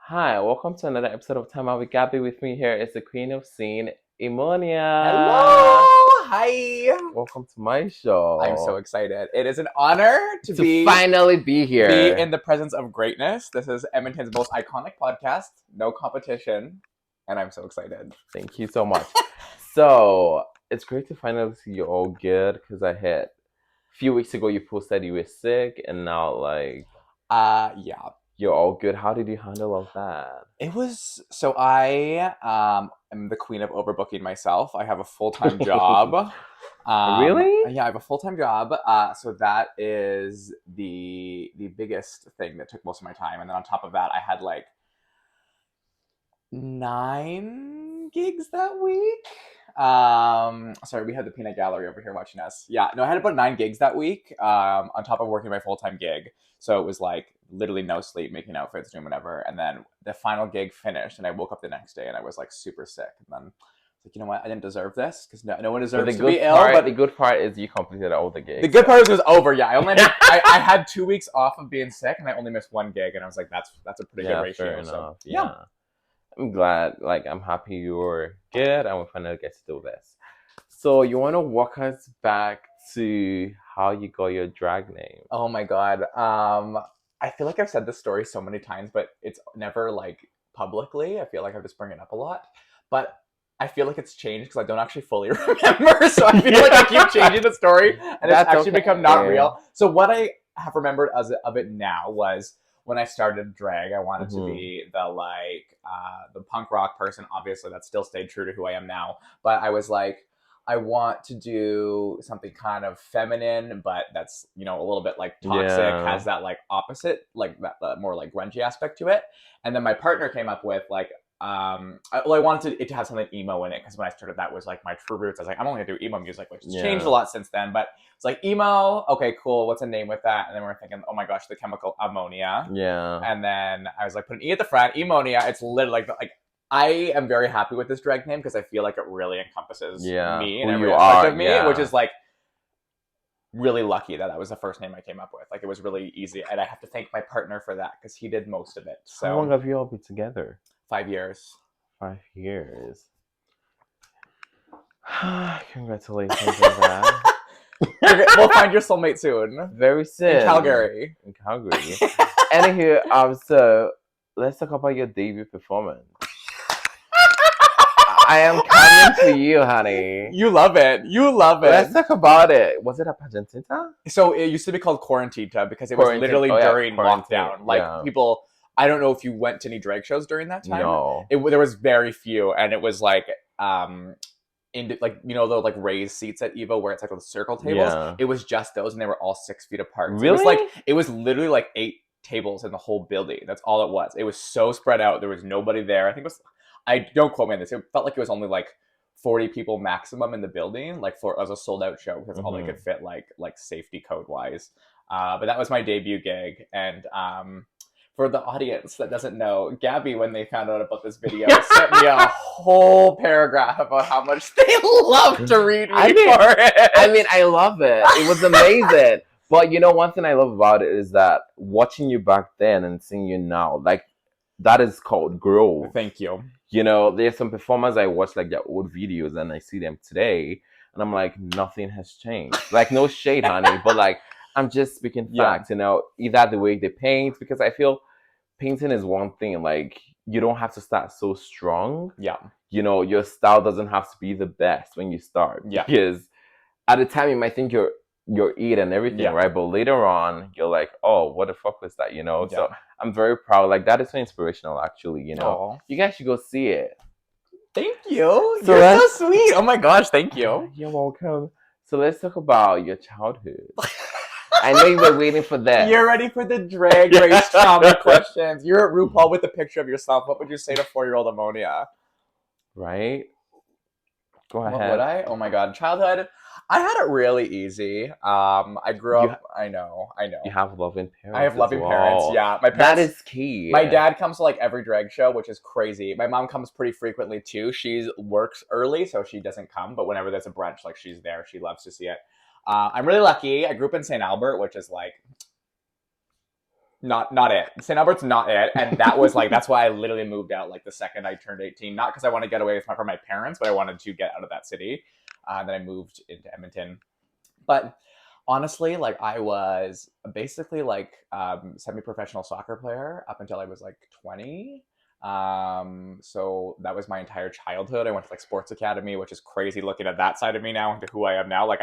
Hi, welcome to another episode of Time Out with Gabii. With me here is the Queen of Scene, Emmonia. Hello! Hi! Welcome to my show. I'm so excited. It is an honor to finally be here. be in the presence of greatness. This is Edmonton's most iconic podcast, no competition, and I'm so excited. Thank you so much. So, it's great to finally see you all good because a few weeks ago you posted you were sick and now Yeah. you're all good. How did you handle all that? It was, so I am the queen of overbooking myself. I have a full-time job. Really? Yeah, I have a full-time job. So that is the biggest thing that took most of my time. And then on top of that, I had like 9 gigs that week. Sorry, we had the peanut gallery over here watching us. Yeah, no, I had about 9 gigs that week. On top of working my full-time gig. So it was like literally no sleep, making outfits, doing whatever. And then the final gig finished and I woke up the next day and I was like super sick. And then like, you know what? I didn't deserve this because no one deserves to be ill. But the good part is you completed all the gigs. The good part was over. Yeah, I had 2 weeks off of being sick and I only missed 1 gig. And I was like, that's a pretty good ratio. Fair enough. So, yeah. I'm glad, I'm happy you're good and we finally get to do this. So you want to walk us back to how you got your drag name? Oh my God. I feel like I've said this story so many times, but it's never like publicly. I feel like I just bring it up a lot, but I feel like it's changed because I don't actually fully remember. So I feel like I keep changing the story and it's actually become not real. So what I have remembered of it now was when I started drag, I wanted to be the punk rock person. Obviously, that still stayed true to who I am now. But I was like, I want to do something kind of feminine, but that's, a little bit like toxic, has that like opposite, like that more like grungy aspect to it. And then my partner came up with like, I wanted it to have something emo in it because when I started, that was like my true roots. I was like, I'm only gonna do emo music, which has changed a lot since then. But it's like emo, okay, cool. What's a name with that? And then we're thinking, oh my gosh, the chemical ammonia. Yeah. And then I was like, put an E at the front, Emmonia. It's literally like I am very happy with this drag name because I feel like it really encompasses me and every aspect of me, which is like really lucky that was the first name I came up with. Like it was really easy, and I have to thank my partner for that because he did most of it. So how long have you all been together? 5 years. 5 years. Congratulations on that. We'll find your soulmate soon. Very soon. In Calgary. Anywho, so let's talk about your debut performance. I am coming to you, honey. You love it. Let's talk about it. Was it a pageantita? So it used to be called Quarantita because it was literally during lockdown. Like people, I don't know if you went to any drag shows during that time. No. There was very few, and it was like the raised seats at Evo where it's like those circle tables. Yeah. It was just those, and they were all 6 feet apart. So really? It was literally like 8 tables in the whole building. That's all it was. It was so spread out. There was nobody there. I think it was. I don't quote me on this. It felt like it was only like 40 people maximum in the building, like as a sold out show because all they could fit like safety code wise. But that was my debut gig, and for the audience that doesn't know, Gabii, when they found out about this video, sent me a whole paragraph about how much they love to read me for it. I mean, I love it. It was amazing. But one thing I love about it is that watching you back then and seeing you now, like that is called growth. Thank you. There's some performers I watch like their old videos and I see them today and I'm like, nothing has changed. Like no shade, honey, but like I'm just speaking facts, either the way they paint, because I feel painting is one thing, like you don't have to start so strong. Yeah. Your style doesn't have to be the best when you start. Yeah. Because at the time you might think you're it and everything, right? But later on, you're like, oh, what the fuck was that, So I'm very proud. Like, that is so inspirational, actually, Aww. You guys should go see it. Thank you. You're so sweet. Oh my gosh, thank you. You're welcome. So let's talk about your childhood. I know you were waiting for that. You're ready for the drag race trauma questions. You're at RuPaul with a picture of yourself. What would you say to 4-year-old Emmonia? Right? Go ahead. What would I? Oh my God. Childhood. I had it really easy. I grew up. I know. You have loving parents. I have loving parents. Yeah, my parents. That is key. My dad comes to like every drag show, which is crazy. My mom comes pretty frequently too. She works early, so she doesn't come. But whenever there's a brunch, like she's there. She loves to see it. I'm really lucky. I grew up in St. Albert, which is like not it. St. Albert's not it. And that was like, that's why I literally moved out like the second I turned 18. Not because I want to get away from my parents, but I wanted to get out of that city. Then I moved into Edmonton. But honestly, like I was basically like semi-professional soccer player up until I was like 20. So that was my entire childhood. I went to like sports academy, which is crazy looking at that side of me now into who I am now. Like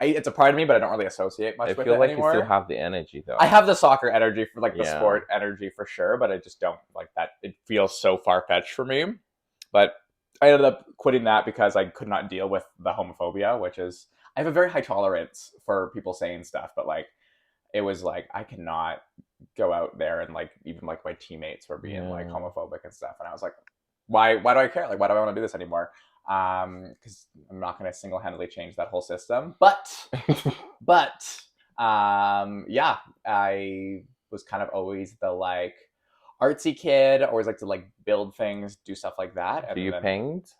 it's a part of me, but I don't really associate much I with feel it like anymore. you still have the energy though. I have the soccer energy for like the Yeah. sport energy for sure, but I just don't like that. It feels so far fetched for me. But I ended up quitting that because I could not deal with the homophobia, which is I have a very high tolerance for people saying stuff, but like it was like I cannot go out there and like even like my teammates were being like homophobic and stuff, and I was like, why do I care? Like why do I want to do this anymore? Because I'm not going to single-handedly change that whole system. But yeah, I was kind of always the like artsy kid. Always like to like build things, do stuff like that. And Do you then, paint?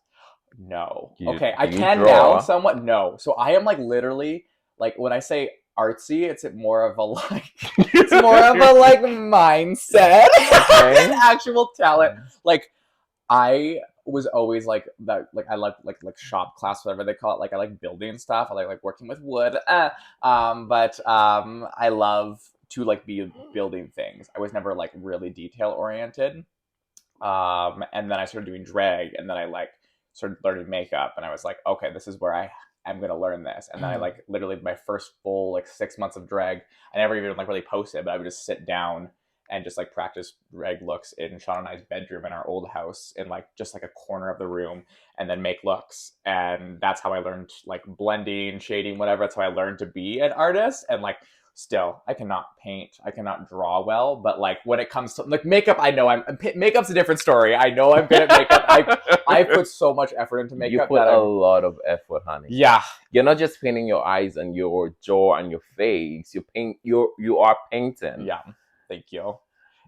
No. Do you, Okay, do I you can draw? now, somewhat. No. So I am like literally like when I say artsy, it's more of a like it's more of a like mindset than actual talent. Like I was always like that. Like I like shop class, whatever they call it. Like I like building stuff. I like working with wood. But I love to like be building things. I was never like really detail oriented. And then I started doing drag, and then I like started learning makeup, and I was like, okay, this is where I am gonna learn this. And then I like literally my first full like 6 months of drag, I never even like really posted, but I would just sit down and just like practice drag looks in Sean and I's bedroom in our old house in like just like a corner of the room, and then make looks. And that's how I learned like blending, shading, whatever. That's how I learned to be an artist. And like still I cannot paint, I cannot draw well, but like when it comes to like makeup, I know makeup's a different story. I know I'm good at makeup. I put so much effort into makeup. You put a lot of effort, honey. Yeah, you're not just painting your eyes and your jaw and your face. You are painting. Yeah, thank you.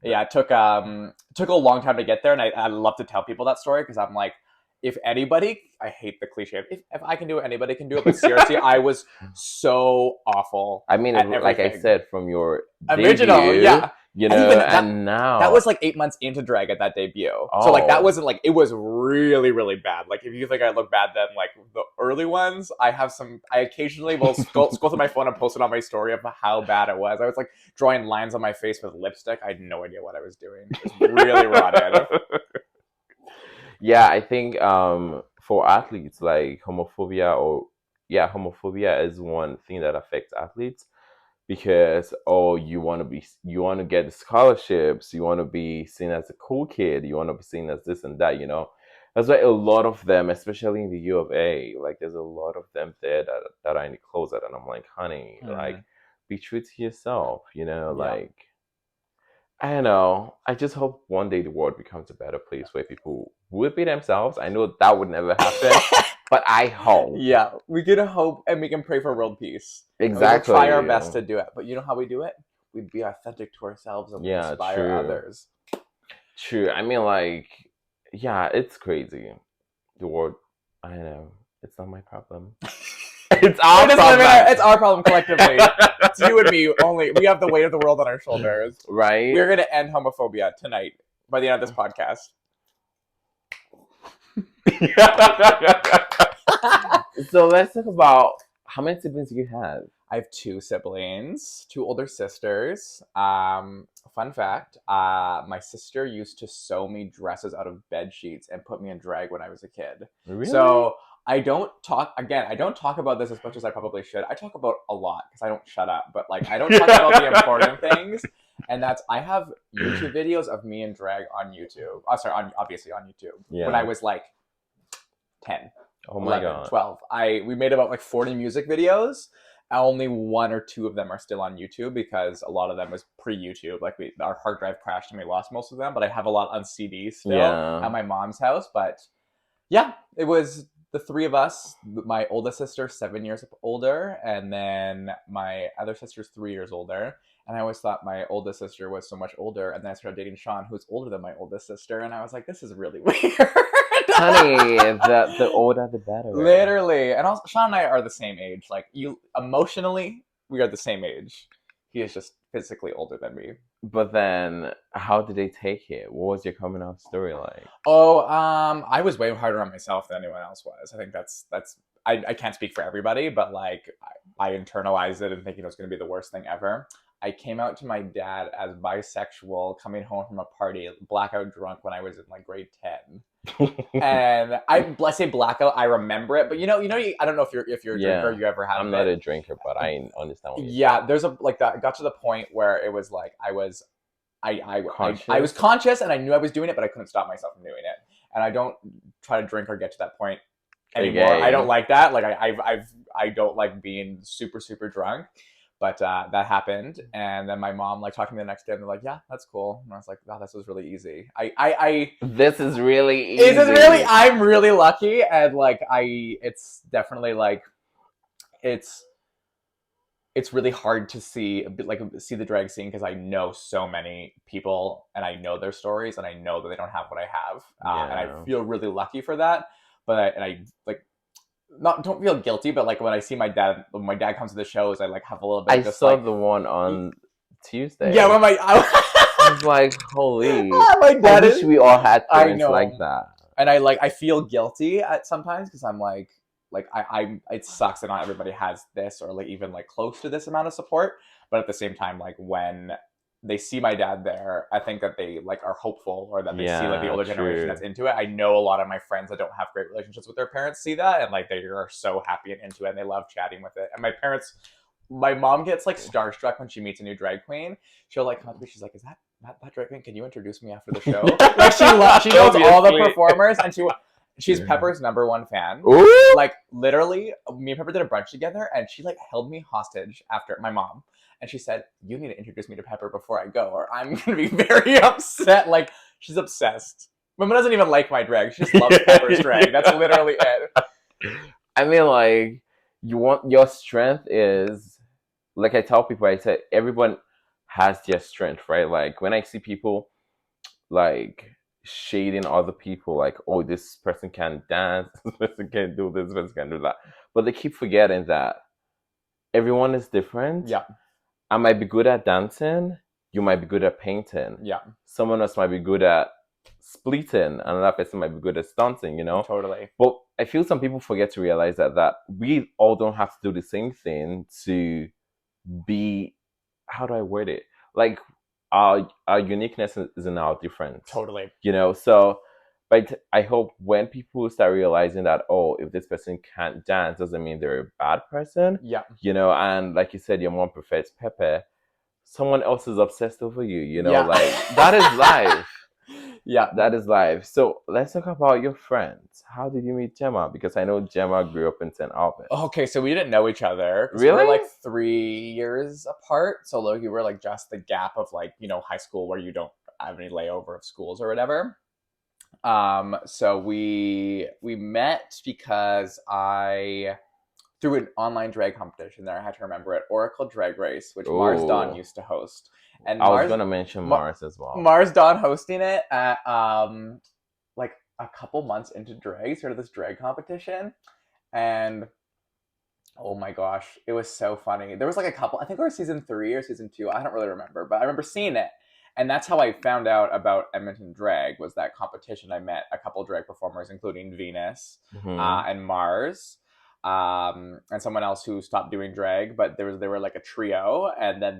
Yeah, it took a long time to get there, and I love to tell people that story because I'm like, if anybody, I hate the cliche. If I can do it, anybody can do it. But seriously, I was so awful. I mean, like I said, from your original, debut, yeah, you know, and now that was like 8 months into drag at that debut. So like that wasn't like, it was really really bad. Like if you think I look bad then, like the early ones, I occasionally will scroll through my phone and post it on my story of how bad it was. I was like drawing lines on my face with lipstick. I had no idea what I was doing. It was really rotten. Yeah, I think for athletes, like homophobia is one thing that affects athletes because you want to get the scholarships, you want to be seen as a cool kid, you want to be seen as this and that, you know. That's why a lot of them, especially in the U of A, like there's a lot of them there that are in the closet, and I'm like, honey, like be true to yourself, you know, like I don't know. I just hope one day the world becomes a better place where people would be themselves. I know that would never happen, but I hope. Yeah, we can hope and we can pray for world peace. Exactly. We'll try our best to do it. But you know how we do it? We be authentic to ourselves and inspire others. True. I mean, like, yeah, it's crazy. The world, I don't know. It's not my problem. It's our problem. It's our problem collectively. It's you and me only. We have the weight of the world on our shoulders. Right? We're going to end homophobia tonight by the end of this podcast. So let's talk about how many siblings do you have? I have 2 siblings, 2 older sisters. Fun fact, my sister used to sew me dresses out of bed sheets and put me in drag when I was a kid. Really? So I don't talk about this as much as I probably should. I talk about a lot because I don't shut up, but like I don't talk about the important things. And that's, I have YouTube videos of me in drag on YouTube. Obviously on YouTube. Yeah. When I was like 10. Oh my 11, god. 12. We made about like 40 music videos. Only 1 or 2 of them are still on YouTube because a lot of them was pre-YouTube. Like our hard drive crashed and we lost most of them, but I have a lot on CD still at my mom's house. But yeah, it was the 3 of us. My oldest sister, 7 years older, and then my other sister's 3 years older. And I always thought my oldest sister was so much older, and then I started dating Sean, who's older than my oldest sister, and I was like, this is really weird. Honey, the older the better. Literally. And also, Sean and I are the same age. Like, emotionally, we are the same age. He is just physically older than me. But then, how did they take it? What was your coming out story like? Oh, I was way harder on myself than anyone else was. I think that's I can't speak for everybody, but like I internalized it and thinking it was going to be the worst thing ever. I came out to my dad as bisexual, coming home from a party, blackout drunk when I was in like grade 10. And I say blackout, I remember it, but I don't know if you're a drinker, Yeah, you ever have I'm not it. a drinker, but I understand what you're Yeah, saying. there's a like that got to the point where it was like I was Conscious? conscious and I knew I was doing it, but I couldn't stop myself from doing it. And I don't try to drink or get to that point anymore. I don't Again, like that. Like I don't like being super super drunk. But that happened, and then my mom like talked to me the next day, and they're like, "Yeah, that's cool." And I was like, "Wow, this was really easy." this is really It is really. easy. I'm really lucky, and like it's definitely like it's it's really hard to see the drag scene because I know so many people and I know their stories and I know that they don't have what I have, and I Yeah. feel really lucky for that. But I like not don't feel guilty, but like when I see my dad, when my dad comes to the shows, I like have a little bit I of just saw like, the one on yeah, Tuesday. when my I was like, holy, my I dad wish is, we all had I parents like know, that. and I feel guilty at sometimes because I'm like I it sucks that not everybody has this or like even like close to this amount of support, but at the same time, like when they see my dad there, I think that they like are hopeful or that they see like the Yeah, older generation true. that's into it. I know a lot of my friends that don't have great relationships with their parents see that and like they are so happy and into it and they love chatting with it. And my mom gets like starstruck when she meets a new drag queen. She'll like come up to me, she's like, "Is that drag queen? Can you introduce me after the show?" Like she knows all the Obviously. performers and she's Pepper's number one fan. Ooh! Like literally, me and Pepper did a brunch together, and she like held me hostage after my mom, and she said, "You need to introduce me to Pepper before I go, or I'm gonna be very upset." Like she's obsessed. Mama doesn't even like my drag; she just loves Pepper's drag. That's literally it. I mean, like, you want your strength is like I tell people, I said everyone has their strength, right? Like when I see people like shading other people, like, oh, this person can dance, this person can do this, this person can do that. But they keep forgetting that everyone is different. Yeah, I might be good at dancing, you might be good at painting. yeah, Someone else might be good at splitting, another person might be good at stunting, you know? totally. But I feel some people forget to realize that we all don't have to do the same thing to be, how do I word it? Like our uniqueness is in our difference, Totally. you know. So, but I hope when people start realizing that, oh, if this person can't dance, doesn't mean they're a bad person, Yeah, you know. And like you said, your mom prefers Pepe. Someone else is obsessed over you, you know. yeah, Like that is life. yeah. That is life. So let's talk about your friends. How did you meet Gemma? Because I know Gemma grew up in St. Albans. Okay, so we didn't know each other because we were like Really? 3 years apart. So Loki, we're like just the gap of like high school where you don't have any layover of schools or whatever. So we met because I through an online drag competition there. I had to remember it. Oracle Drag Race, which Mars Dawn Oh, used to host, and I was gonna mention Mars as well. Mars Dawn hosting it at like a couple months into drag, started this drag competition, and oh my gosh, it was so funny. There was like a couple, I think it was season 3 or season 2. I don't really remember, but I remember seeing it. And that's how I found out about Edmonton Drag was that competition. I met a couple drag performers, including Venus Hmm. and Mars, and someone else who stopped doing drag. But they were like a trio, and then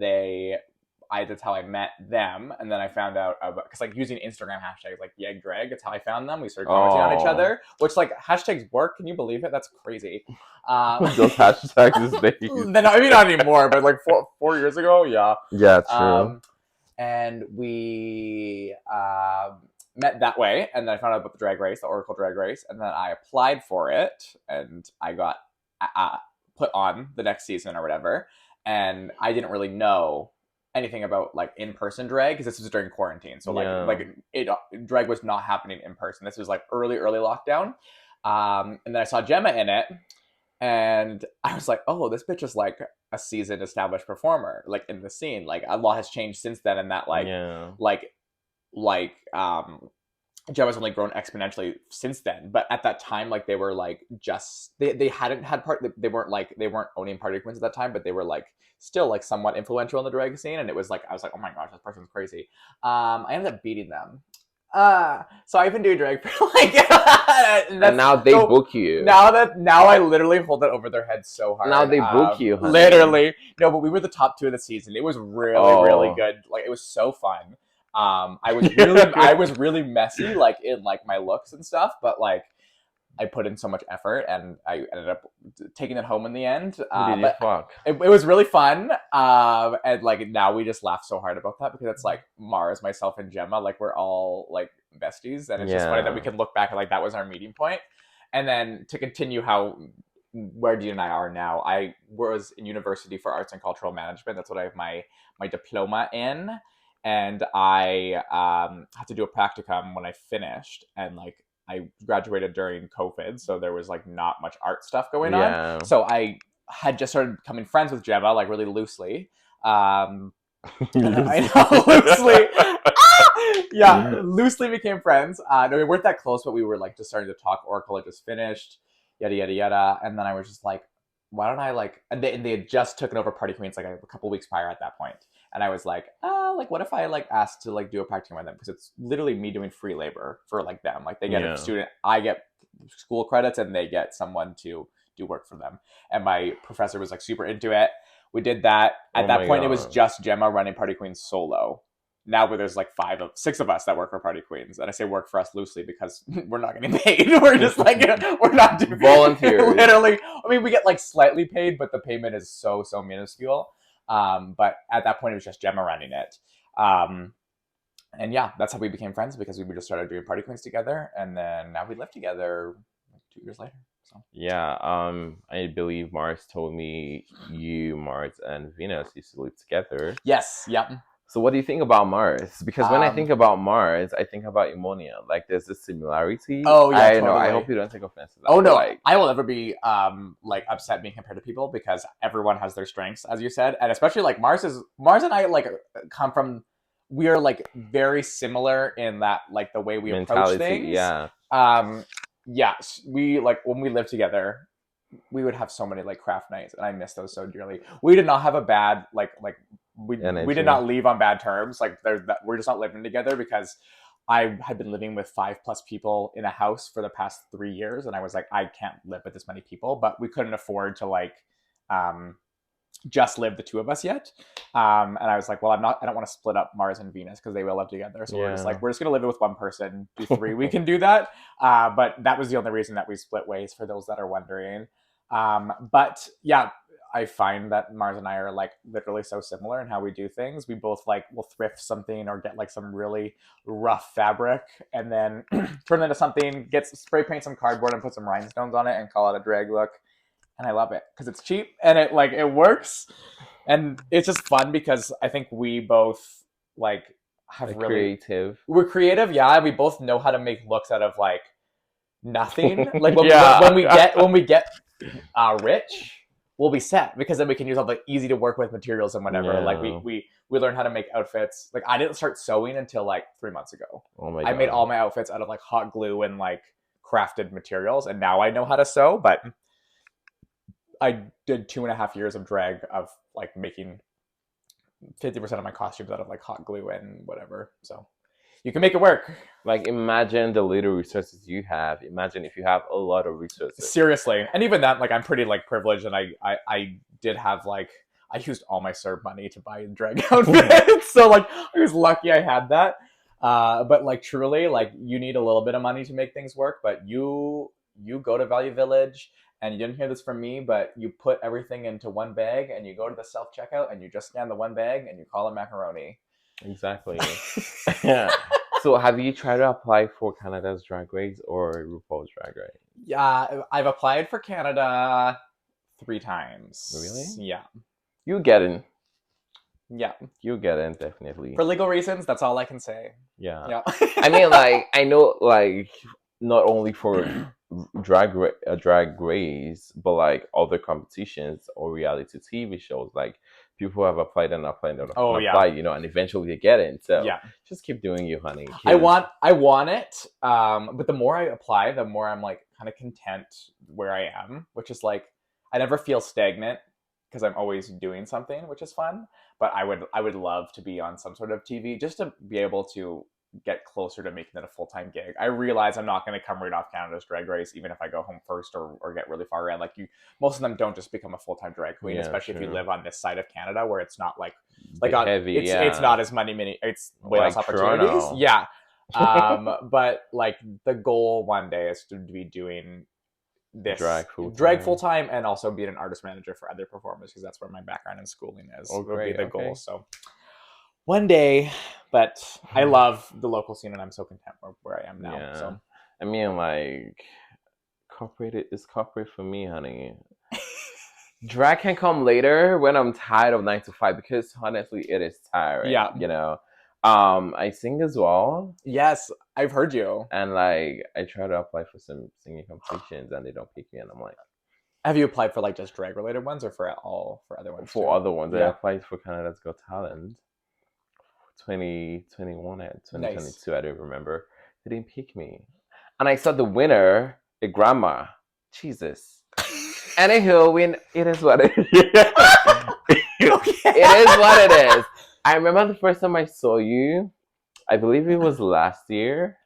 that's how I met them, and then I found out about because like using Instagram hashtags like Yeg Drag, that's how I found them. We started commenting on each Oh, other, which like hashtags work. Can you believe it? That's crazy. those hashtags these days. Then I mean not anymore, but like 4 years ago, yeah. Yeah, true. Um, and we met that way, and then I found out about the drag race, the Oracle Drag Race, and then I applied for it, and I got uh, put on the next season or whatever. And I didn't really know anything about like in-person drag because this was during quarantine, so Yeah. it drag was not happening in person. This was like early lockdown. And then I saw Gemma in it, and I was like, oh, this bitch is like a seasoned established performer, like in the scene. Like a lot has changed since then, and that Yeah. like like Gemma's only grown exponentially since then. But at that time, like they were like just they hadn't had they weren't owning party queens at that time, but they were like still like somewhat influential in the drag scene. And it was like I was like, oh my gosh, this person's crazy. I ended up beating them. So I've been doing drag for like And now they book you. Now I literally hold it over their head so hard. Now they book you, honey. Literally. No, but we were the top 2 of the season. It was really good. Like it was so fun. I was really messy, like in like my looks and stuff, but like I put in so much effort and I ended up taking it home in the end. Who did you fuck? It was really fun. And like now we just laugh so hard about that because it's like Mars, myself, and Gemma, like we're all like besties, and it's just funny that we can look back and like that was our meeting point. And then to continue where Dean and I are now, I was in University for Arts and Cultural Management. That's what I have my diploma in. And I had to do a practicum when I finished, and like I graduated during COVID, so there was like not much art stuff going on. So I had just started becoming friends with Gemma, like really loosely. I know, loosely. Loosely became friends. No, we weren't that close, but we were like just starting to talk. Oracle had just finished, yada yada yada, and then I was just like, why don't I like? And they had just taken over Party Queens like a couple weeks prior at that point. And I was like, like what if I like asked to like do a practicum with them, because it's literally me doing free labor for like them. Like they get a student, I get school credits, and they get someone to do work for them. And my professor was like super into it. We did that. At that point, it was just Gemma running Party Queens solo. Now where there's like 6 of us that work for Party Queens, and I say work for us loosely because we're not getting paid. We're just like we're not doing volunteers. Literally, I mean, we get like slightly paid, but the payment is so minuscule. But at that point, it was just Gemma running it. And yeah, that's how we became friends, because we just started doing Party Queens together, and then now we live together 2 years later. So yeah, I believe Mars told me you, Mars, and Venus used to live together. Yes. Yep. So what do you think about Mars? Because when I think about Mars, I think about Emmonia. Like there's this similarity. Oh yeah, I totally. know. I hope you don't take offense to that. Oh no, like, I will never be like upset being compared to people, because everyone has their strengths, as you said, and especially like Mars and I like come from. We are like very similar in that like the way we approach things. Yeah. Yes, we like when we lived together, we would have so many like craft nights, and I miss those so dearly. We did not have a bad we did not leave on bad terms. Like we're just not living together, because I had been living with 5+ people in a house for the past 3 years, and I was like, I can't live with this many people. But we couldn't afford to like just live the 2 of us yet. And I was like, well, I don't want to split up Mars and Venus, because they will live together. So we're just like, we're just gonna live it with one person. Do 3, we can do that. But that was the only reason that we split ways, for those that are wondering. But yeah, I find that Mars and I are like literally so similar in how we do things. We both like will thrift something or get like some really rough fabric, and then turn it into something, spray paint some cardboard and put some rhinestones on it, and call it a drag look. And I love it because it's cheap and it works, and it's just fun because I think we both like have really creative. We're creative, yeah. We both know how to make looks out of like nothing. Like when we get rich, we'll be set, because then we can use all the easy to work with materials and whatever. Yeah. Like we learn how to make outfits. Like I didn't start sewing until like 3 months ago. Oh my God. I made all my outfits out of like hot glue and like crafted materials, and now I know how to sew. But I did 2.5 years of drag of like making 50% of my costumes out of like hot glue and whatever. So you can make it work. Like imagine the little resources you have. Imagine if you have a lot of resources. Seriously. And even that, like I'm pretty like privileged, and I did have like, I used all my CERB money to buy drag outfits. So like I was lucky I had that. But like truly, like you need a little bit of money to make things work. But you go to Value Village, and you didn't hear this from me, but you put everything into one bag, and you go to the self-checkout, and you just scan the one bag, and you call it macaroni. Exactly. Yeah. So have you tried to apply for Canada's Drag Race or RuPaul's Drag Race? Yeah, I've applied for Canada 3 times. Really? Yeah. You get in. Yeah. You get in, definitely. For legal reasons, that's all I can say. Yeah. I mean, like, I know, like, not only for drag race, but like other competitions or reality TV shows, like people have applied and applied and Oh yeah, applied, you know, and eventually they get in. So yeah. just keep doing you, honey. I want it. But the more I apply, the more I'm like kind of content where I am, which is like I never feel stagnant because I'm always doing something, which is fun. But I would love to be on some sort of TV just to be able to get closer to making it a full-time gig. I realize I'm not going to come right off Canada's Drag Race, even if I go home first or get really far in. Like most of them don't just become a full-time drag queen, Yeah, especially if you true. live on this side of Canada where it's not like Bit on heavy, it's yeah. not as many it's way less Like opportunities. Toronto. Yeah. But like the goal one day is to be doing this Drag full drag time. full time and also be an artist manager for other performers because that's where my background in schooling is. Oh, Would be great. the Okay. goal. So one day, but I love the local scene and I'm so content where I am now. Yeah. So I mean, like, corporate is corporate for me, honey. Drag can come later when I'm tired of 9 to 5 because honestly, it is tiring. Yeah. You know, I sing as well, yes, I've heard you. and like I try to apply for some singing competitions, and they don't pick me, and I'm like, Have you applied for like just drag related ones or for other ones for too? other ones, I Yeah. applied for Canada's Got Talent, 2021 and 2022. Nice. I don't remember. They didn't pick me, and I saw the winner, a grandma. Jesus. Anywho, it is what it is. It is what it is. I remember the first time I saw you. I believe it was last year.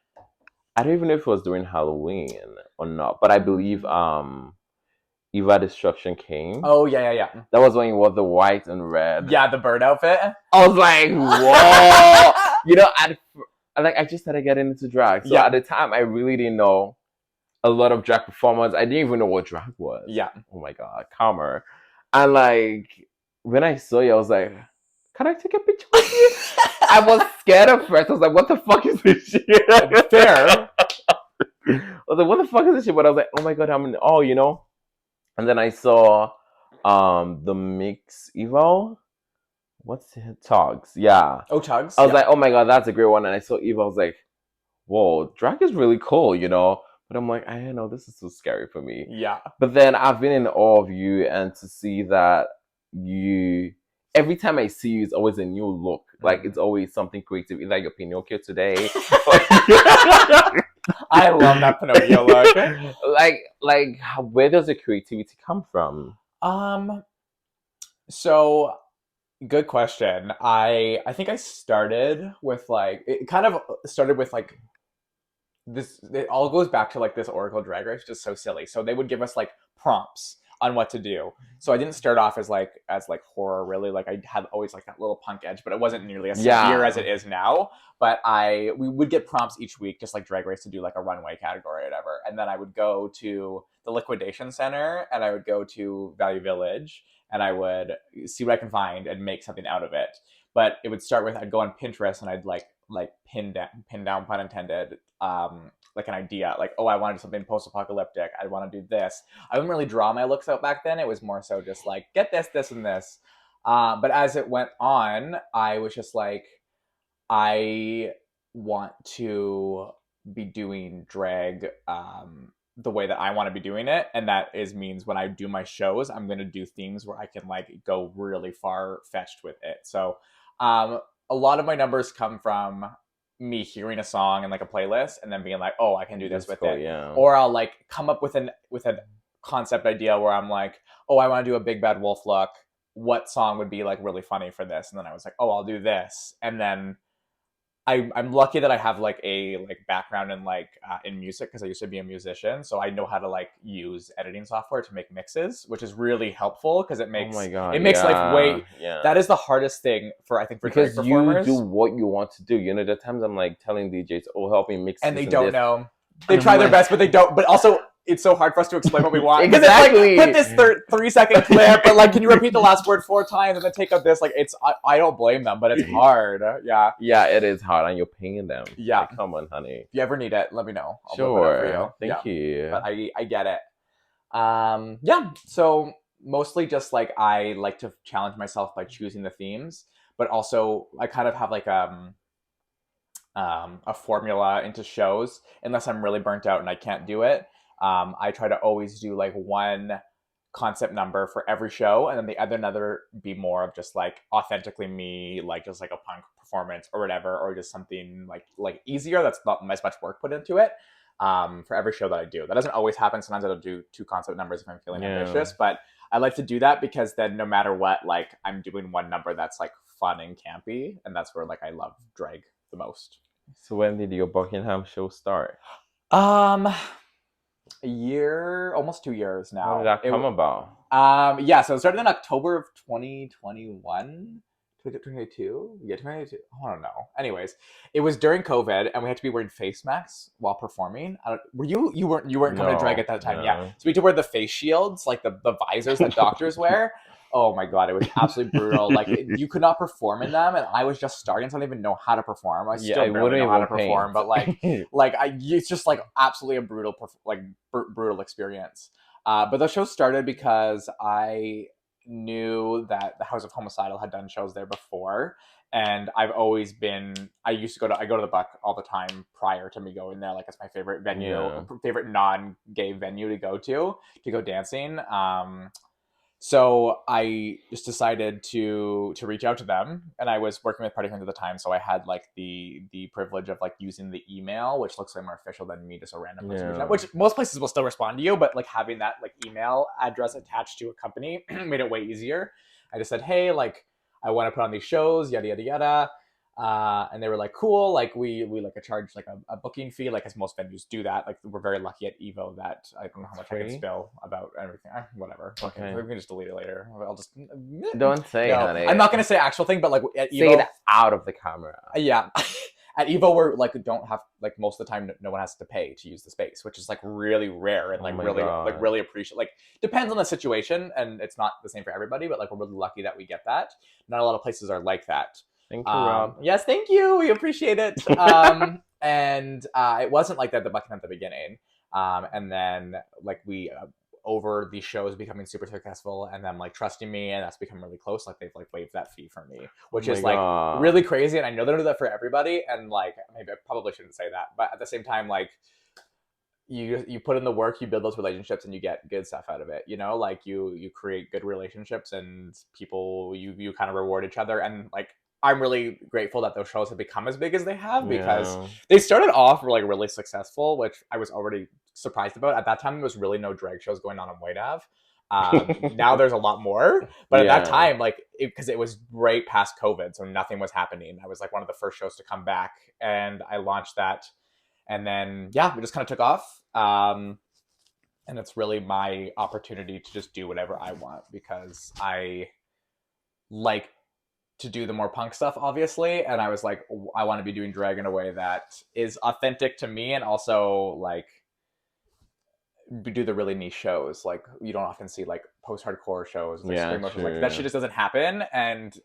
I don't even know if it was during Halloween or not, but I believe Eva Destruction came. Oh yeah. That was when you wore the white and red. Yeah, the bird outfit. I was like, whoa. You know, I just started getting into drag. So Yeah. at the time, I really didn't know a lot of drag performers. I didn't even know what drag was. Yeah. Oh my god, calmer. And like when I saw you, I was like, "Can I take a picture with you?" I was scared at first. I was like, "What the fuck is this shit?" Fair. I was like, "What the fuck is this shit?" But I was like, "Oh my god, you know." And then I saw the mix Evo. What's it? Tugs. Yeah. Oh, Tugs. I was like, "Oh my god, that's a great one." And I saw Evo. I was like, "Whoa, drag is really cool," you know. But I'm like, I don't know, this is so scary for me. Yeah. But then I've been in awe of you, and to see that every time I see you, it's always a new look. Like it's always something creative. Either your Pinocchio today. I love that Pinocchio look. like, where does the creativity come from? So good question. I think I started with like it kind of started with like this. It all goes back to like this Oracle Drag Race, just so silly. So they would give us like prompts on what to do. So I didn't start off as horror really. Like I had always like that little punk edge, but it wasn't nearly as severe as it is now. But we would get prompts each week, just like Drag Race, to do like a runway category or whatever. And then I would go to the Liquidation Center and I would go to Value Village and I would see what I can find and make something out of it. But it would start with I'd go on Pinterest and I'd like pin down pun intended like an idea, like, oh, I wanted something post-apocalyptic, I want to do this. I wouldn't really draw my looks out back then. It was more so just like, get this and this. But as it went on, I was just like, I want to be doing drag the way that I want to be doing it, and that means when I do my shows, I'm going to do themes where I can like go really far fetched with it. So a lot of my numbers come from me hearing a song and like a playlist and then being like, oh, I can do this with it. Yeah. Or I'll like come up with a concept idea where I'm like, oh, I want to do a Big Bad Wolf look. What song would be like really funny for this? And then I was like, oh, I'll do this. And then I'm lucky that I have like a background in in music because I used to be a musician, so I know how to like use editing software to make mixes, which is really helpful because it makes life way. Yeah. That is the hardest thing for because drag performers. You do what you want to do. You know, there are times I'm like telling DJs, "Oh, help me mix," and they this don't this. know. They try their best, but they don't. But also, it's so hard for us to explain what we want. Exactly. It's like, put this 3-second clip, but like, can you repeat the last word 4 times and then take out this? Like, I don't blame them, but it's hard. Yeah. Yeah, it is hard, and you're paying them. Yeah. Like, come on, honey. If you ever need it, let me know. I'll sure. For you. Thank you. But I get it. Yeah. So mostly just like I like to challenge myself by choosing the themes, but also I kind of have like a formula into shows unless I'm really burnt out and I can't do it. I try to always do like one concept number for every show, and then the other another be more of just like authentically me, like just like a punk performance or whatever, or just something like easier that's not as much work put into it. For every show that I do, that doesn't always happen. Sometimes I'll do 2 concept numbers if I'm feeling ambitious, but I like to do that because then no matter what, like I'm doing one number that's like fun and campy, and that's where like I love drag the most. So when did your Buckingham show start? Um, a year, almost 2 years How did now. that come about? Yeah, so it started in October of 2021. 2022? Yeah, 2022. I don't know. Anyways, it was during COVID, and we had to be wearing face masks while performing. Were you weren't coming to drag No, at that time? Yeah. no. So we had to wear the face shields, like the visors that doctors wear. Oh my god, it was absolutely brutal. Like you could not perform in them, and I was just starting, so I don't even know how to perform. I Yeah, still I barely wouldn't know how to even perform, but paint. it's just like absolutely a brutal experience. But the show started because I knew that the House of Homicidal had done shows there before, and I go to the Buck all the time prior to me going there. Like it's my favorite venue, Yeah. favorite non-gay venue to go dancing. So I just decided to reach out to them, and I was working with Party Queens at the time, so I had like the privilege of like using the email, which looks like more official than me just a random person reaching out. Which most places will still respond to you, but like having that like email address attached to a company made it way easier. I just said, hey, like I want to put on these shows, yada yada yada. And they were like, cool, like we like a charge like a booking fee, like as most venues do that. Like we're very lucky at Evo that I don't know how much I can spill about everything. Whatever. Okay. We can just delete it later. I'll just Don't say, no. honey. I'm not gonna say actual thing, but like at Evo, say it out of the camera. Yeah. At Evo, we're like don't have like most of the time no one has to pay to use the space, which is like really rare and like really appreciate. Like depends on the situation, and it's not the same for everybody. But like we're really lucky that we get that. Not a lot of places are like that. Thank you, Rob. Yes, thank you. We appreciate it. And it wasn't like that at the Buckingham at the beginning. And then like we over these shows becoming super successful and then like trusting me, and that's become really close. Like they've like waived that fee for me, which is like really crazy. And I know they don't do that for everybody. And like maybe I probably shouldn't say that, but at the same time, like you put in the work, you build those relationships, and you get good stuff out of it. You know, like you create good relationships, and people you kind of reward each other. And like I'm really grateful that those shows have become as big as they have, because they started off like really successful, which I was already surprised about. At that time, there was really no drag shows going on White Ave. Now there's a lot more, but at that time, like because it was right past COVID, so nothing was happening. I was like one of the first shows to come back, and I launched that, and then we just kind of took off. And it's really my opportunity to just do whatever I want, because I like to do the more punk stuff, obviously, and I was like, I want to be doing drag in a way that is authentic to me, and also like do the really niche shows. Like you don't often see like post-hardcore shows, like screamo shows. Like that shit just doesn't happen, and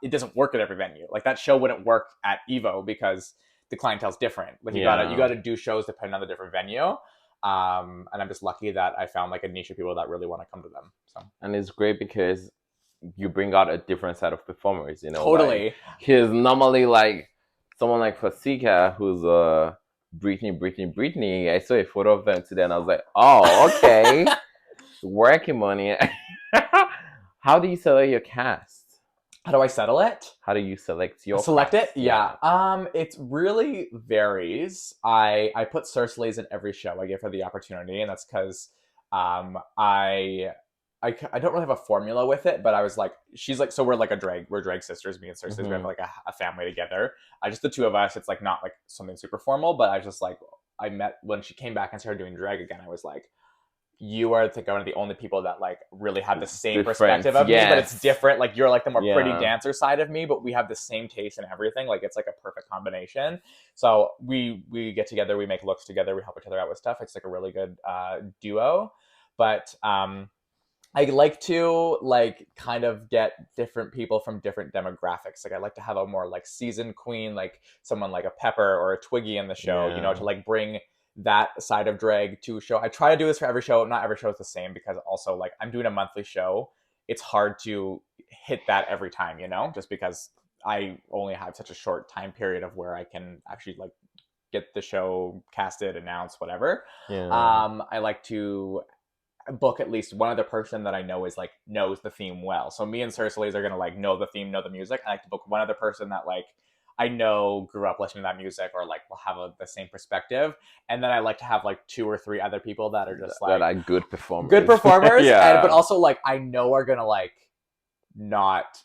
it doesn't work at every venue. Like that show wouldn't work at Evo because the clientele's different. Like you gotta do shows depending on the different venue. And I'm just lucky that I found like a niche of people that really want to come to them. So and it's great because you bring out a different set of performers, you know. Totally. Because normally, like someone like Fasika, who's Brittany. I saw a photo of them today, and I was like, oh, okay, working money. How do you select your cast? How do I settle it? How do you select your cast? It? Yeah. It really varies. I put Cersei's in every show. I give her the opportunity, and that's because I don't really have a formula with it, but I was like, she's like, so we're drag sisters, me and Cersei. We have like a family together. Just the two of us. It's like not like something super formal, but I just like, I met when she came back and started doing drag again. I was like, you are like one of the only people that like really have the same perspective of me, but it's different. Like you're like the more pretty dancer side of me, but we have the same taste and everything. Like it's like a perfect combination. So we get together, we make looks together, we help each other out with stuff. It's like a really good duo. But I like to like kind of get different people from different demographics. Like I like to have a more like seasoned queen, like someone like a Pepper or a Twiggy in the show, you know, to like bring that side of drag to a show. I try to do this for every show. Not every show is the same, because also like I'm doing a monthly show. It's hard to hit that every time, you know, just because I only have such a short time period of where I can actually like get the show casted, announced, whatever. I like to book at least one other person that I know is like knows the theme well. So me and Cerciles are gonna like know the theme, know the music. I like to book one other person that like I know grew up listening to that music or like will have the same perspective. And then I like to have like 2 or 3 other people that are just like that are good performers. Good performers, yeah. but also like I know are gonna like not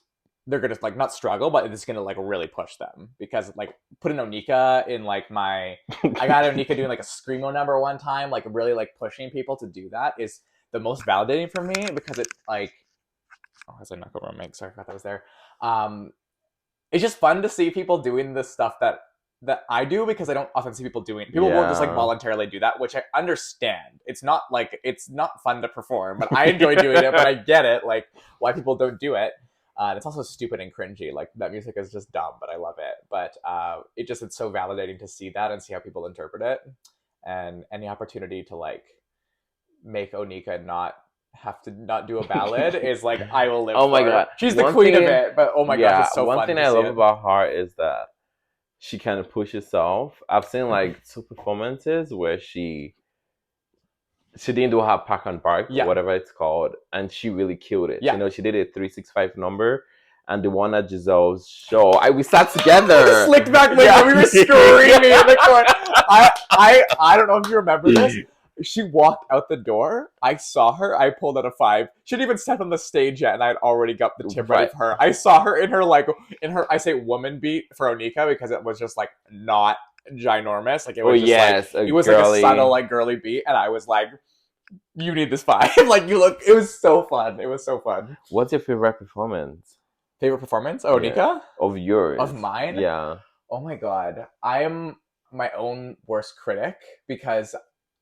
they're gonna like not struggle, but it's gonna like really push them because like putting Onika in like my I got Onika doing like a screamo number one time, like really like pushing people to do that is the most validating for me because it like as I knuckle remake, sorry I forgot that was there. It's just fun to see people doing the stuff that I do because I don't often see people doing. People won't just like voluntarily do that, which I understand. It's not fun to perform, but I enjoy doing it. But I get it, like why people don't do it. And it's also stupid and cringy. Like that music is just dumb, but I love it. But it's so validating to see that and see how people interpret it. And any opportunity to like make Onika not have to not do a ballad is like I will live. Oh my god, she's the queen of it. But oh my gosh, it's so fun. One thing I love about her is that she kind of pushes herself. I've seen like 2 performances where she didn't do her Park and Bark, whatever it's called, and she really killed it. Yeah. You know, she did a 365 number, and the one at Giselle's show, we sat together. Slicked back later, we were screaming in the corner. I don't know if you remember this. She walked out the door. I saw her. I pulled out a 5. She didn't even step on the stage yet, and I had already got the tip ready for her. I saw her in her I say woman beat for Onika because it was just like not ginormous. Like it was it was girly. Like a subtle like girly beat, and I was like, "You need this 5." Like you look. It was so fun. It was so fun. What's your favorite performance? Favorite performance? Onika? Of yours? Of mine? Yeah. Oh my god, I am my own worst critic because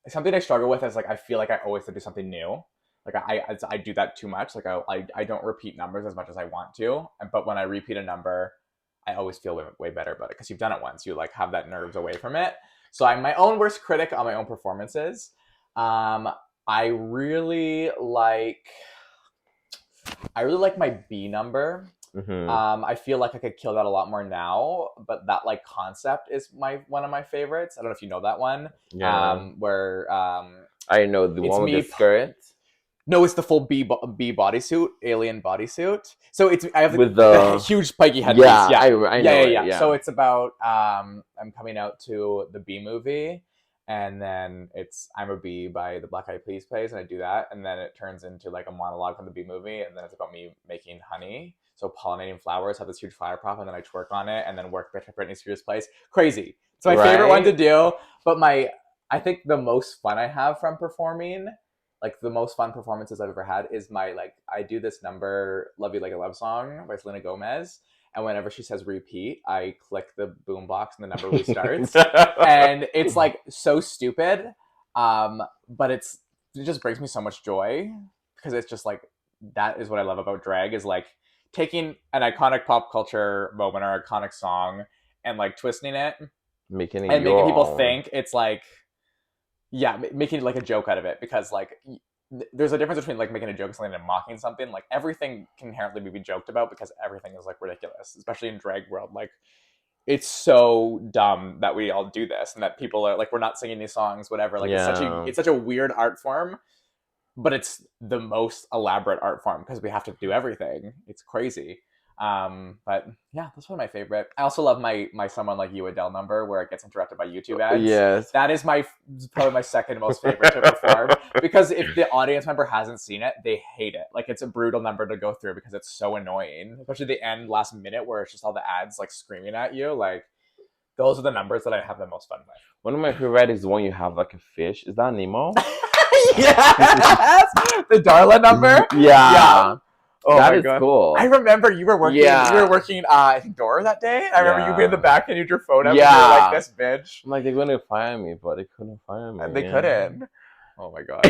something I struggle with is like I feel like I always have to do something new. Like I do that too much. Like I don't repeat numbers as much as I want to. But when I repeat a number, I always feel way better about it because you've done it once. You like have that nerves away from it. So I'm my own worst critic on my own performances. I really like my B number. Mm-hmm. I feel like I could kill that a lot more now, but that like concept is one of my favorites. I don't know if you know that one. Yeah. Where I know the one with the skirt. No, it's the full B bodysuit, alien bodysuit. So I have with the huge spiky headpiece. Yeah, I know. Yeah. So it's about I'm coming out to the B movie. And then I'm a Bee by the Black Eyed Peas plays, and I do that, and then it turns into like a monologue from the Bee movie, and then it's about me making honey, so pollinating flowers, have this huge flower prop, and then I twerk on it, and then work Britney Spears plays. Crazy. It's my favorite one to do, but I think the most fun I have from performing, like the most fun performances I've ever had, is I do this number, Love You Like a Love Song by Selena Gomez. And whenever she says repeat, I click the boombox and the number restarts. And it's like so stupid. But it just brings me so much joy because it's just like, that is what I love about drag is like taking an iconic pop culture moment or iconic song and like twisting it. Making people think it's like, making like a joke out of it because like, there's a difference between like making a joke of something and mocking something. Like everything can inherently be joked about because everything is like ridiculous, especially in drag world. Like it's so dumb that we all do this and that people are like, we're not singing these songs, whatever. Like it's such a weird art form, but it's the most elaborate art form because we have to do everything. It's crazy. But yeah, that's one of my favorite. I also love my Someone Like You Adele number where it gets interrupted by YouTube ads. Yes. That is probably my second most favorite to perform because if the audience member hasn't seen it, they hate it. Like it's a brutal number to go through because it's so annoying, especially the end last minute where it's just all the ads like screaming at you. Like those are the numbers that I have the most fun with. One of my favorite is the one you have like a fish. Is that Nemo? Yes! The Darla number? Yeah. Oh, that is cool. I remember you were working. You were working. I think Dora that day. I remember you being in the back and you drew photos. Yeah. And you were like this bitch. I'm like they're gonna fire me, but they couldn't fire me. And they couldn't. Oh my god.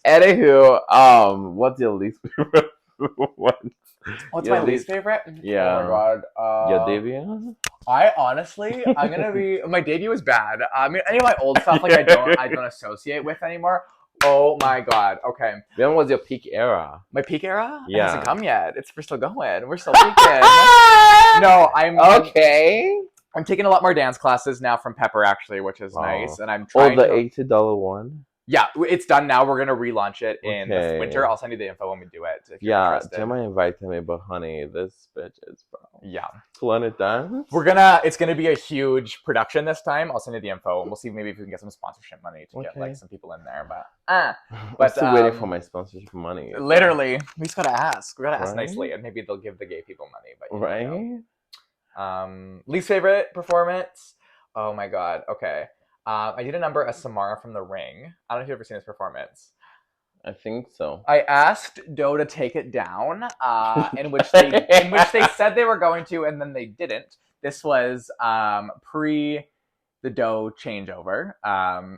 Anywho, what's your least favorite one? What's my least favorite? Yeah. Oh my god. Your debut? I honestly, I'm gonna be. My debut was bad. I mean, any of my old stuff, like I don't associate with anymore. Oh my god. Okay. When was your peak era? My peak era? Yeah. It hasn't come yet. We're still going. We're still peaking. No, I'm okay. I'm taking a lot more dance classes now from Pepper, actually, which is nice. And I'm Oh, trying the to. $80 one? Yeah, it's done now. We're gonna relaunch it in the Okay. winter. I'll send you the info when we do it if you're Yeah, interested. Gemma invited me, but honey, this bitch is bro. Yeah. To learn it dance? It's gonna be a huge production this time. I'll send you the info and we'll see maybe if we can get some sponsorship money to get like some people in there. But I'm still waiting for my sponsorship money. Literally, we just gotta ask. We gotta ask Right? nicely, and maybe they'll give the gay people money. But Right? Least favorite performance? Oh my god. Okay. I did a number as Samara from The Ring. I don't know if you've ever seen this performance. I think so. I asked Doe to take it down, in which they said they were going to, and then they didn't. This was pre the Doe changeover,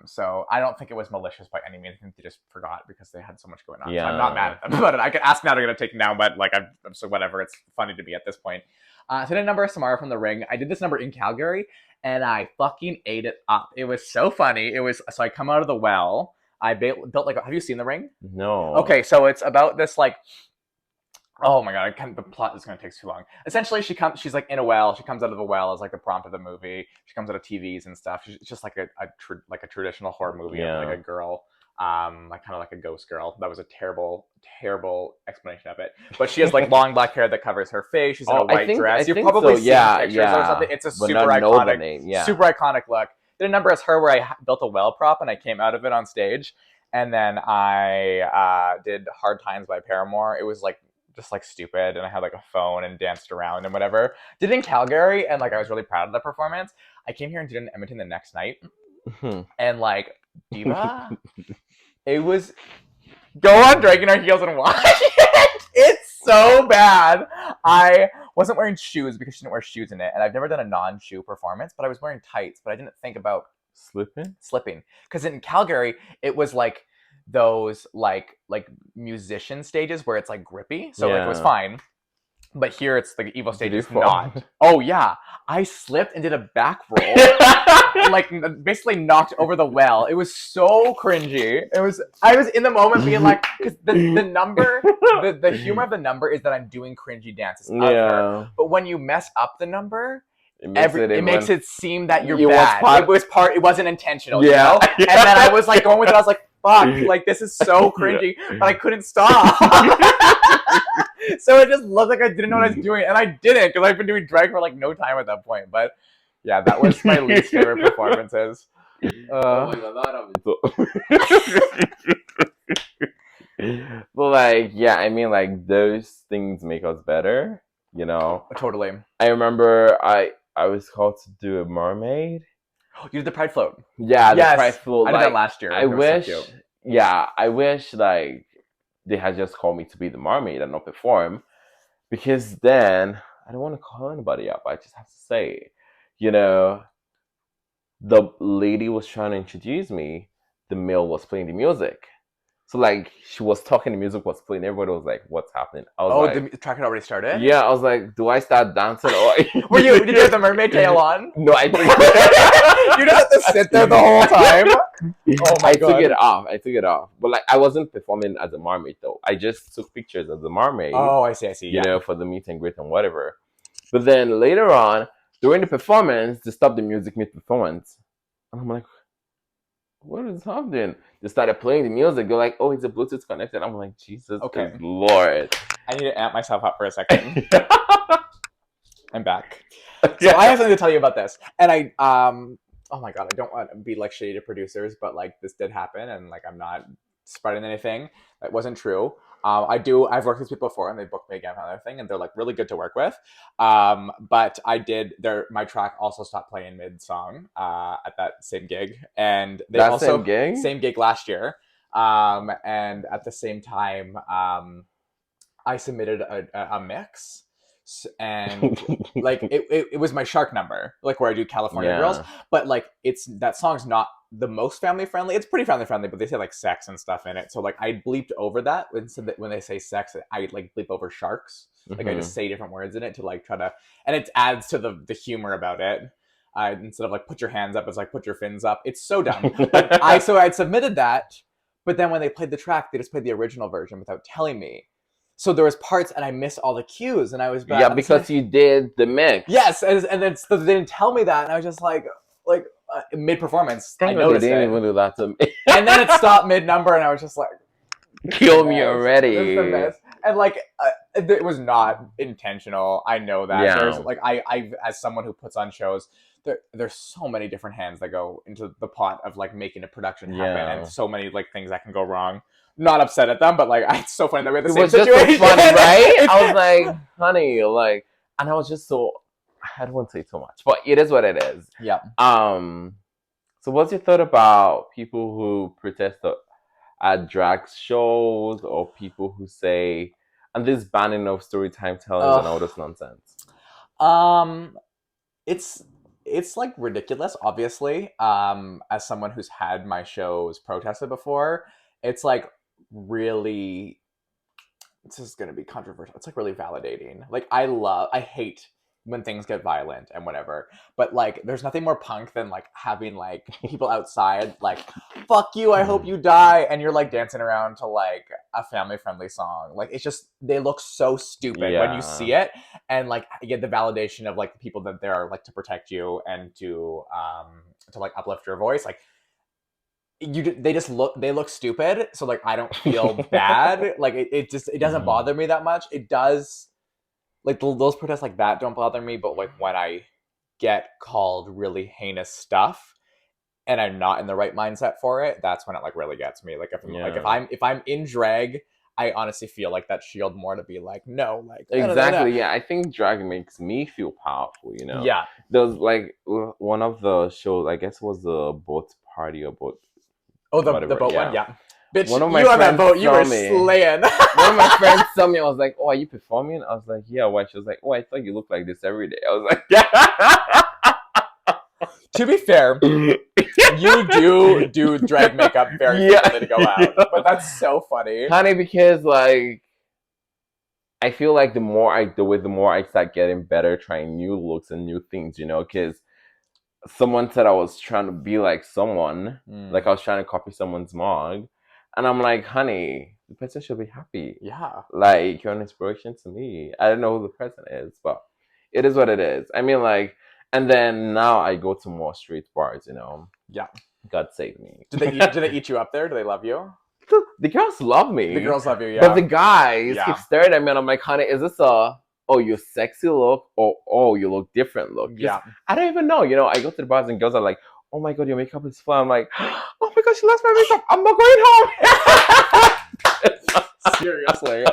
so I don't think it was malicious by any means. I think they just forgot because they had so much going on. Yeah. So I'm not mad at them about it. I could ask now to get it taken down, but like I'm so whatever. It's funny to me at this point. So I did a number of Samara from The Ring. I did this number in Calgary, and I fucking ate it up. It was so funny. It was so I come out of the well. I built like. Have you seen The Ring? No. Okay, so it's about this like. Oh my god! The plot is going to take too long. Essentially, she's like in a well. She comes out of the well as like the prompt of the movie. She comes out of TVs and stuff. It's just like a traditional horror movie of like a girl, like kind of like a ghost girl. That was a terrible explanation of it. But she has like long black hair that covers her face. She's in a white dress. You've probably seen pictures or something. It's a super iconic look. Did a number as her where I built a well prop and I came out of it on stage, and then I did Hard Times by Paramore. It was like just like stupid, and I had like a phone and danced around and whatever. Did it in Calgary, and like I was really proud of the performance. I came here and did it in Edmonton the next night, and like Diva, it was go on dragging our heels and watch it. It's so bad. I wasn't wearing shoes because she didn't wear shoes in it, and I've never done a non-shoe performance, but I was wearing tights, but I didn't think about slipping because in Calgary it was like those like musician stages where it's like grippy, so like it was fine. But here it's the evil stage is not. Oh yeah, I slipped and did a back roll, like basically knocked over the well. It was so cringy. I was in the moment being like, because the number, the humor of the number is that I'm doing cringy dances of her. But when you mess up the number, it makes it seem that you're bad. It wasn't intentional. You know? And then I was like going with it. I was like, fuck, like this is so cringy, but I couldn't stop. So it just looked like I didn't know what I was doing, and I didn't because I've been doing drag for like no time at that point. But yeah, that was my least favorite performances. Oh my god, but like, yeah, I mean, like those things make us better, you know. Totally. I remember I was called to do a mermaid. You did the Pride float. Yeah, the Pride float. I did that last year. I wish like they had just called me to be the mermaid and not perform, because then I don't want to call anybody up. I just have to say, you know, the lady was trying to introduce me. The male was playing the music. So like she was talking, the music was playing. Everybody was like, "What's happening?" I was like, the track had already started. Yeah, I was like, "Do I start dancing or?" Did you have the mermaid tail on? No, I didn't. You just have to sit there the whole time. Oh my god! I took it off, but like I wasn't performing as a mermaid though. I just took pictures as a mermaid. Oh, I see. You know, for the meet and greet and whatever. But then later on, during the performance, they stopped the music mid-performance, and I'm like, what is happening? They started playing the music. They're like, oh, it's a Bluetooth connected. I'm like, Jesus Lord. I need to amp myself up for a second. I'm back. So I have something to tell you about this. And oh my god, I don't want to be like shady to producers, but like this did happen, and like I'm not spreading anything. That wasn't true. I've worked with people before, and they booked me again for another thing, and they're like really good to work with. But my track also stopped playing mid-song at that same gig, and same gig last year. And at the same time, I submitted a mix, and like it was my shark number, like where I do California Girls, but like that song's not the most family friendly. It's pretty family friendly, but they say like sex and stuff in it. So like I bleeped over that when they say sex, I like bleep over sharks. Like I just say different words in it to like try to, and it adds to the humor about it. Instead of like put your hands up, it's like put your fins up. It's so dumb. But I'd submitted that, but then when they played the track, they just played the original version without telling me. So there was parts and I missed all the cues and I was bad. Yeah, because you did the mix. Yes, and then so they didn't tell me that, and I was just like mid performance, I Thank God noticed they didn't it, even do that to me. and then it stopped mid number, and I was just like, Kill me this is already. the best. And like it was not intentional. I know that. Yeah. There's like I as someone who puts on shows, there's so many different hands that go into the pot of like making a production happen, Yeah. and so many like things that can go wrong. Not upset at them, but like it's so funny that we had the It same was just situation. so funny, right? I was like, honey, like, and I was just so, I don't want to say too much, but it is what it is. Yeah. So what's your thought about people who protest at drag shows, or people who say, and this banning of story time tellings and all this nonsense? It's like ridiculous, obviously. As someone who's had my shows protested before, it's like really, this is gonna be controversial. It's like really validating. Like I hate when things get violent and whatever, but like there's nothing more punk than like having like people outside like, fuck you, I hope you die, and you're like dancing around to like a family friendly song. Like it's just, they look so stupid when you see it, and like you get the validation of like the people that there are like to protect you and to like uplift your voice. Like they look stupid, so like I don't feel bad. Like it doesn't bother me that much. It does, like those protests like that don't bother me, but like when I get called really heinous stuff and I'm not in the right mindset for it, that's when it like really gets me. Like if I'm in drag, I honestly feel like that shield more to be like, no, like exactly. Yeah, I think drag makes me feel powerful, you know. Yeah. There was like one of the shows, I guess it was the boat party or boat. Oh, the boat one, yeah. Bitch, one of my you on that friends boat, you were saw me. slaying. One of my friends saw me. I was like, "Oh, are you performing?" I was like, "Yeah." Why? She was like, "Oh, I thought you looked like this every day." I was like, "Yeah." To be fair, you do drag makeup very frequently to go out, but that's so funny, honey. Because like, I feel like the more I do it, the more I start getting better, trying new looks and new things. You know, because someone said I was trying to be like someone, like I was trying to copy someone's mug, and I'm like, honey, the person should be happy. Yeah, like you're an inspiration to me. I don't know who the person is, but it is what it is. I mean, like, and then now I go to more street bars. You know. Yeah. God save me. Do they eat you up there? Do they love you? The girls love me. The girls love you, yeah. But the guys keep staring at me, and I'm like, honey, is this a you sexy look, or you look different look? Yeah. I don't even know. You know, I go to the bars and girls are like, oh my God, your makeup is fly. I'm like, oh my God, she loves my makeup. I'm not going home. Seriously.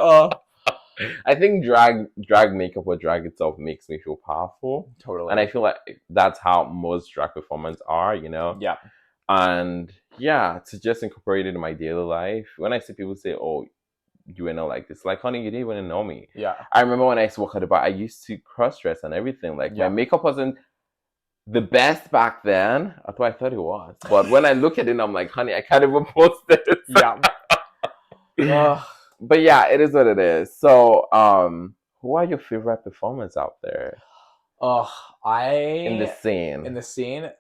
I think drag makeup or drag itself makes me feel powerful. Totally. And I feel like that's how most drag performers are, you know? Yeah. And yeah, to just incorporate it in my daily life. When I see people say, oh, you were not like this, like, honey, you didn't even know me. Yeah. I remember when I used to walk at the bar, I used to cross dress and everything. Like my makeup wasn't the best back then. I thought it was. But when I look at it, I'm like, honey, I can't even post this. Yeah. But yeah, it is what it is. So, who are your favorite performers out there? In the scene,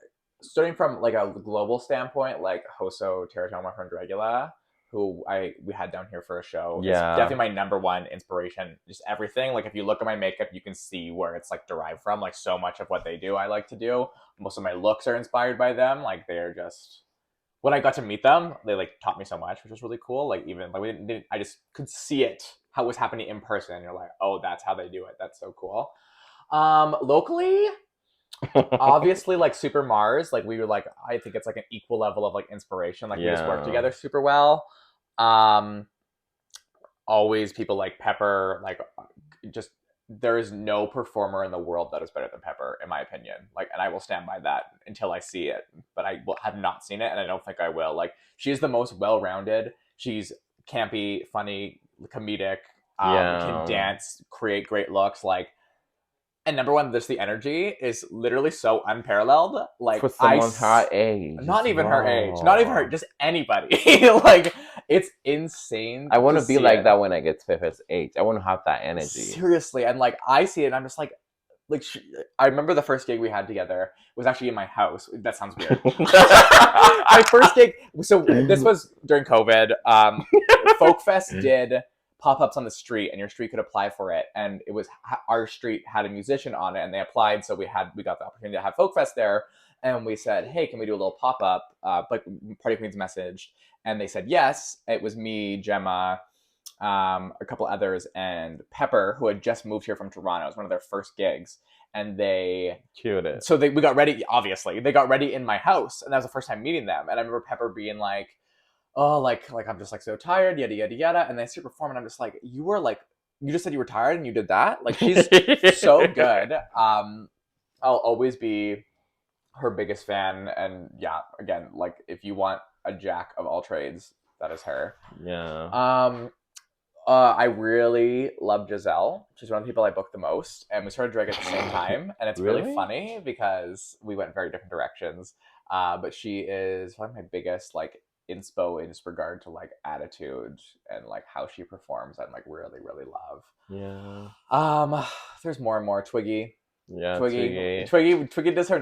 starting from like a global standpoint, like Hoso Teratoma from Dragula, who we had down here for a show. Yeah. It's definitely my number one inspiration. Just everything. Like if you look at my makeup, you can see where it's like derived from. Like so much of what they do, I like to do. Most of my looks are inspired by them. Like they're just, when I got to meet them, they like taught me so much, which was really cool. Like even like we didn't I just could see it, how it was happening in person. And you're like, oh, that's how they do it. That's so cool. Locally, obviously like Super Mars, like we were like, I think it's like an equal level of like inspiration. Like we just work together super well. Always people like Pepper, like just there is no performer in the world that is better than Pepper, in my opinion. Like, and I will stand by that until I see it, but I have not seen it, and I don't think I will. Like, she is the most well-rounded. She's campy, funny, comedic, can dance, create great looks, like. And number one, just the energy is literally so unparalleled. Like for someone her age, not even her age, not even her, just anybody. Like it's insane. I want to be like that when I get to Pepper's age. I want to have that energy. Seriously, and like I see it, and I'm just like I remember the first gig we had together was actually in my house. That sounds weird. My first gig. So this was during COVID. Folk Fest did pop-ups on the street, and your street could apply for it. And it was our street had a musician on it, and they applied, so we got the opportunity to have Folk Fest there. And we said, hey, can we do a little pop-up? But Party Queens messaged, and they said yes. It was me, Gemma, a couple others, and Pepper, who had just moved here from Toronto. It was one of their first gigs. And we got ready, obviously. They got ready in my house, and that was the first time meeting them. And I remember Pepper being like, oh, like I'm just like so tired, yada yada yada. And they start performing. I'm just like, you just said you were tired and you did that. Like, she's so good. I'll always be her biggest fan. And yeah, again, like if you want a jack of all trades, that is her. Yeah. I really love Giselle. She's one of the people I book the most, and we started drag at the same time. And it's really funny because we went very different directions. But she is one of my biggest like inspo in this regard to like attitude and like how she performs. I'm like really really love. Yeah. There's more and more. Twiggy. Yeah. Twiggy does her